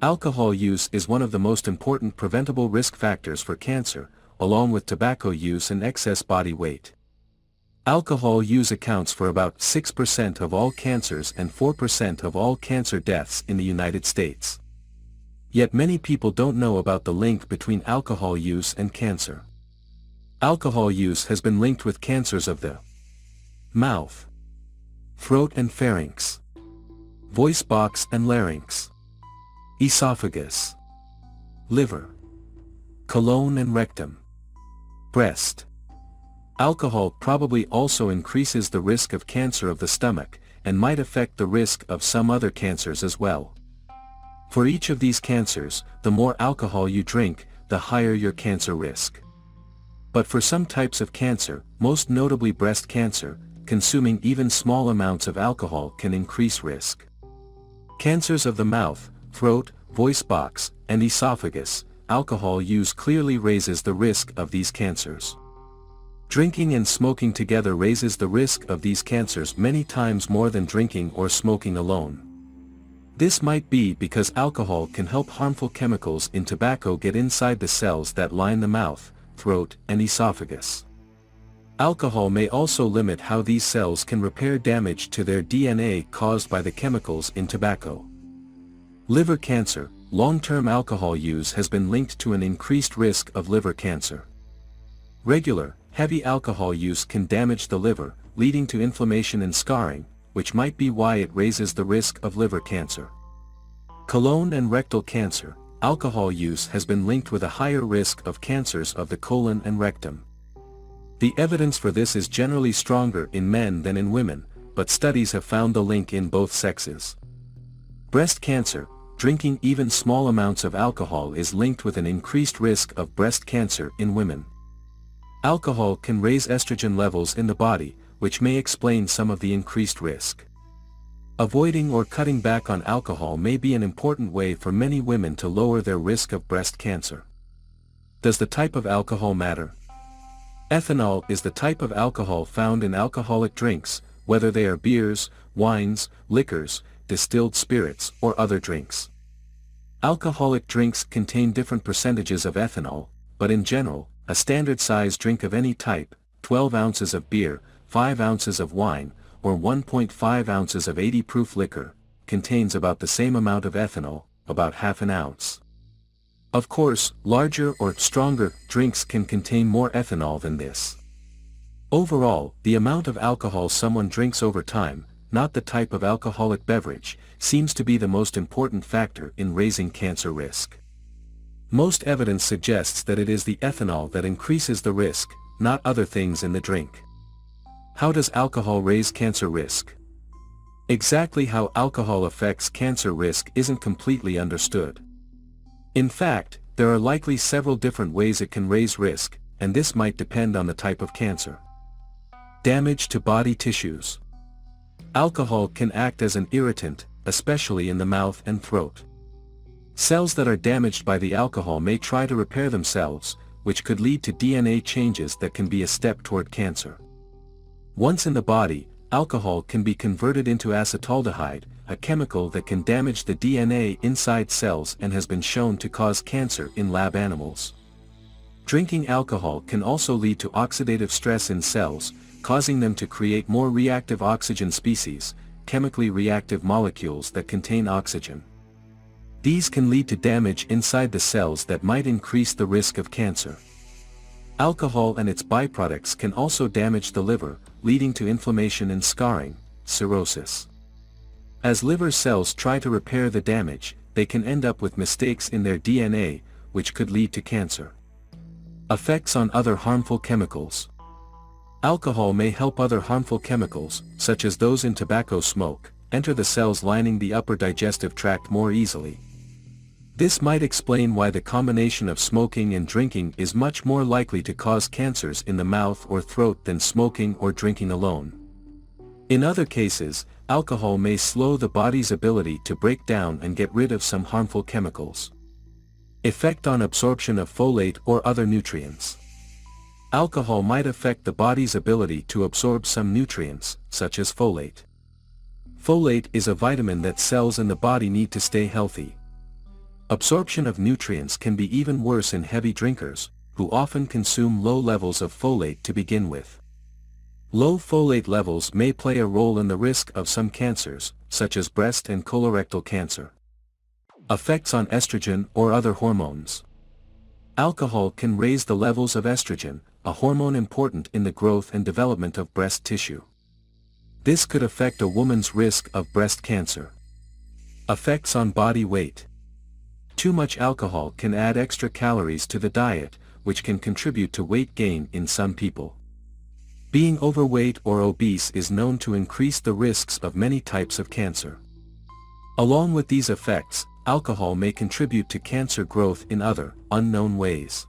Alcohol use is one of the most important preventable risk factors for cancer, along with tobacco use and excess body weight. Alcohol use accounts for about 6% of all cancers and 4% of all cancer deaths in the United States. Yet many people don't know about the link between alcohol use and cancer. Alcohol use has been linked with cancers of the mouth, throat and pharynx, voice box and larynx, esophagus, liver, colon and rectum, breast. Alcohol probably also increases the risk of cancer of the stomach, and might affect the risk of some other cancers as well. For each of these cancers, the more alcohol you drink, the higher your cancer risk. But for some types of cancer, most notably breast cancer, consuming even small amounts of alcohol can increase risk. Cancers of the mouth, throat, voice box, and esophagus, alcohol use clearly raises the risk of these cancers. Drinking and smoking together raises the risk of these cancers many times more than drinking or smoking alone. This might be because alcohol can help harmful chemicals in tobacco get inside the cells that line the mouth, throat, and esophagus. Alcohol may also limit how these cells can repair damage to their DNA caused by the chemicals in tobacco. Liver cancer. Long-term alcohol use has been linked to an increased risk of liver cancer. Regular, heavy alcohol use can damage the liver, leading to inflammation and scarring, which might be why it raises the risk of liver cancer. Colon and rectal cancer. Alcohol use has been linked with a higher risk of cancers of the colon and rectum. The evidence for this is generally stronger in men than in women, but studies have found the link in both sexes. Breast cancer. Drinking even small amounts of alcohol is linked with an increased risk of breast cancer in women. Alcohol can raise estrogen levels in the body, which may explain some of the increased risk. Avoiding or cutting back on alcohol may be an important way for many women to lower their risk of breast cancer. Does the type of alcohol matter? Ethanol is the type of alcohol found in alcoholic drinks, whether they are beers, wines, liquors, distilled spirits, or other drinks. Alcoholic drinks contain different percentages of ethanol, but in general, a standard size drink of any type, 12 ounces of beer, 5 ounces of wine, or 1.5 ounces of 80 proof liquor, contains about the same amount of ethanol, about half an ounce. Of course, larger or stronger drinks can contain more ethanol than this. Overall, the amount of alcohol someone drinks over time, not the type of alcoholic beverage, seems to be the most important factor in raising cancer risk. Most evidence suggests that it is the ethanol that increases the risk, not other things in the drink. How does alcohol raise cancer risk? Exactly how alcohol affects cancer risk isn't completely understood. In fact, there are likely several different ways it can raise risk, and this might depend on the type of cancer. Damage to body tissues. Alcohol can act as an irritant, especially in the mouth and throat. Cells that are damaged by the alcohol may try to repair themselves, which could lead to DNA changes that can be a step toward cancer. Once in the body, alcohol can be converted into acetaldehyde, a chemical that can damage the DNA inside cells and has been shown to cause cancer in lab animals. Drinking alcohol can also lead to oxidative stress in cells, causing them to create more reactive oxygen species, chemically reactive molecules that contain oxygen. These can lead to damage inside the cells that might increase the risk of cancer. Alcohol and its byproducts can also damage the liver, leading to inflammation and scarring, cirrhosis. As liver cells try to repair the damage, they can end up with mistakes in their DNA, which could lead to cancer. Effects on other harmful chemicals. Alcohol may help other harmful chemicals, such as those in tobacco smoke, enter the cells lining the upper digestive tract more easily. This might explain why the combination of smoking and drinking is much more likely to cause cancers in the mouth or throat than smoking or drinking alone. In other cases, alcohol may slow the body's ability to break down and get rid of some harmful chemicals. Effect on absorption of folate or other nutrients. Alcohol might affect the body's ability to absorb some nutrients, such as folate. Folate is a vitamin that cells in the body need to stay healthy. Absorption of nutrients can be even worse in heavy drinkers, who often consume low levels of folate to begin with. Low folate levels may play a role in the risk of some cancers, such as breast and colorectal cancer. Effects on estrogen or other hormones. Alcohol can raise the levels of estrogen, a hormone important in the growth and development of breast tissue. This could affect a woman's risk of breast cancer. Effects on body weight. Too much alcohol can add extra calories to the diet, which can contribute to weight gain in some people. Being overweight or obese is known to increase the risks of many types of cancer. Along with these effects, alcohol may contribute to cancer growth in other, unknown ways.